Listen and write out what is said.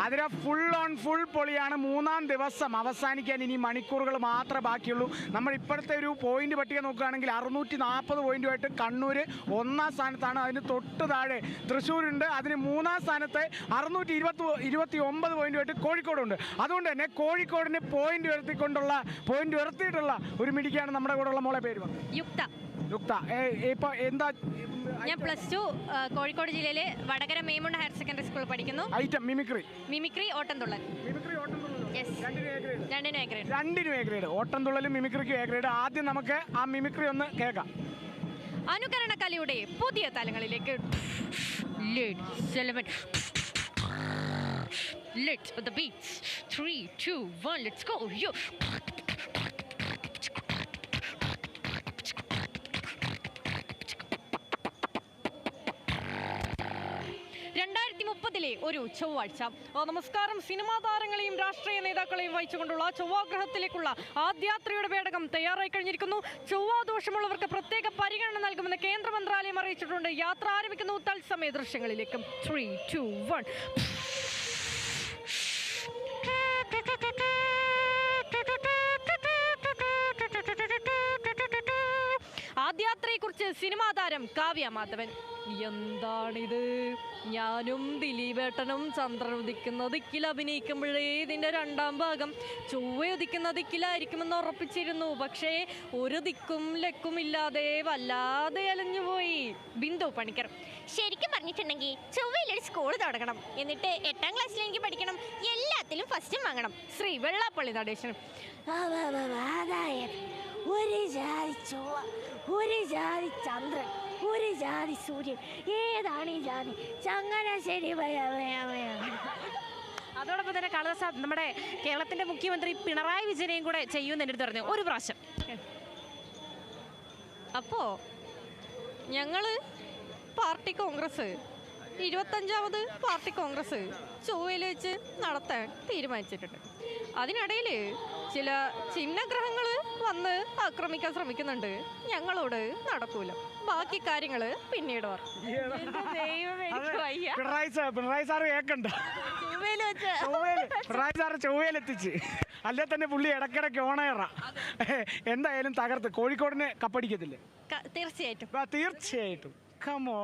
അതിലെ ഫുൾ പൊളിയാണ്. മൂന്നാം ദിവസം അവസാനിക്കാൻ ഇനി മണിക്കൂറുകൾ മാത്രമേ ബാക്കിയുള്ളൂ. നമ്മൾ ഇപ്പോഴത്തെ ഒരു പോയിന്റ് പട്ടിക നോക്കുകയാണെങ്കിൽ 640 പോയിന്റുമായിട്ട് കണ്ണൂർ ഒന്നാം സ്ഥാനത്താണ്. അതിന് തൊട്ട് താഴെ തൃശ്ശൂരുണ്ട്. അതിന് മൂന്നാം സ്ഥാനത്ത് 629 പോയിന്റുമായിട്ട് കോഴിക്കോടുണ്ട്. അതുകൊണ്ട് തന്നെ കോഴിക്കോടിന് പോയിന്റ് ഉയർത്തിയിട്ടുള്ള ഒരു മിടിക്കാണ് നമ്മുടെ കൂടെ ഉള്ള മോളെ പേര് യുക്ത. ഇപ്പൊ എന്താ? ഞാൻ +2 കോഴിക്കോട് ജില്ലയിലെ വടകര മേമുണ്ട ഹയർ സെക്കൻഡറി സ്കൂളിൽ പഠിക്കുന്നു. Item mimicry Ottamthullal. രണ്ടിനും എ ഗ്രേഡ്. ഓട്ടംതുള്ളലും മിമിക്രിക്കും എ ഗ്രേഡ്. ആദ്യം നമുക്ക് ആ മിമിക്രി ഒന്ന് കേൾക്കാം. അനുകരണ കലയുടെ പുതിയ തലങ്ങളിലേക്ക് Let's the beats 3 2 1 let's go yo 2030 ഒരു ചൊവ്വാഴ്ച. നമസ്കാരം. സിനിമാ താരങ്ങളെയും രാഷ്ട്രീയ നേതാക്കളെയും വഹിച്ചുകൊണ്ടുള്ള ചൊവ്വാഗ്രഹത്തിലേക്കുള്ള ആദ്യാത്രയുടെ പേടകം തയ്യാറായി കഴിഞ്ഞിരിക്കുന്നു. ചൊവ്വാദോഷമുള്ളവർക്ക് പ്രത്യേക പരിഗണന നൽകുമെന്ന് കേന്ദ്ര മന്ത്രാലയം അറിയിച്ചിട്ടുണ്ട്. യാത്ര ആരംഭിക്കുന്നു. തത്സമയ ദൃശ്യങ്ങളിലേക്കും 3 2 1. ആദ്യാത്രയെക്കുറിച്ച് സിനിമാ താരം കാവ്യ മാധവൻ. എന്താണിത്? ഞാനും ദിലീപേട്ടനും ചന്ദ്രൻ ഉദിക്കുന്ന ദിക്കിൽ അഭിനയിക്കുമ്പോഴേ ഇതിൻ്റെ രണ്ടാം ഭാഗം ചൊവ്വ ഉദിക്കുന്ന ദിക്കിലായിരിക്കുമെന്ന് ഉറപ്പിച്ചിരുന്നു. പക്ഷേ ഒരു ദിക്കും ലക്കും ഇല്ലാതെ വല്ലാതെ അലഞ്ഞുപോയി. ബിന്ദു പണിക്കർ. ശരിക്കും പറഞ്ഞിട്ടുണ്ടെങ്കിൽ ചൊവ്വയിലൊരു സ്കൂൾ തുടങ്ങണം. എന്നിട്ട് 8ാം ക്ലാസ്സിൽ എനിക്ക് പഠിക്കണം. എല്ലാത്തിലും ഫസ്റ്റും വാങ്ങണം. ശ്രീ വെള്ളാപ്പള്ളി നടേശൻ. അതായത് ഒരു ജാതി ചൊവ്വ, ഒരു ജാതി ചന്ദ്രൻ, ഒരു ജാതി സൂര്യൻ. ഏതാണ് ഈ ജാതി? ചങ്ങനാശ്ശേരി. അതോടൊപ്പം തന്നെ കാളിദാസ നമ്മുടെ കേരളത്തിന്റെ മുഖ്യമന്ത്രി പിണറായി വിജയനെയും കൂടെ ചെയ്യുമെന്ന് എൻ്റെ അടുത്ത് പറഞ്ഞു ഒരു പ്രാവശ്യം. അപ്പോൾ ഞങ്ങൾ പാർട്ടി കോൺഗ്രസ് 25ാമത് പാർട്ടി കോൺഗ്രസ് ചൊവ്വയിൽ വെച്ച് നടത്താൻ തീരുമാനിച്ചിട്ടുണ്ട്. അതിനിടയിൽ ചില ചിഹ്നഗ്രഹങ്ങൾ വന്ന് ആക്രമിക്കാൻ ശ്രമിക്കുന്നുണ്ട്. ഞങ്ങളോട് നടക്കൂല. ബാക്കി കാര്യങ്ങൾ പിന്നീട് പിണറായി സാറ് കേൾക്കണ്ട. പിണറായി സാറ് ചൊവ്വയിലെത്തിച്ച് അല്ലേ തന്നെ പുള്ളി ഇടയ്ക്കിടയ്ക്ക് ഓണയറ. എന്തായാലും തകർത്ത് കോഴിക്കോടിനെ കപ്പടിക്കത്തില്ലേ? തീർച്ചയായിട്ടും. കമോ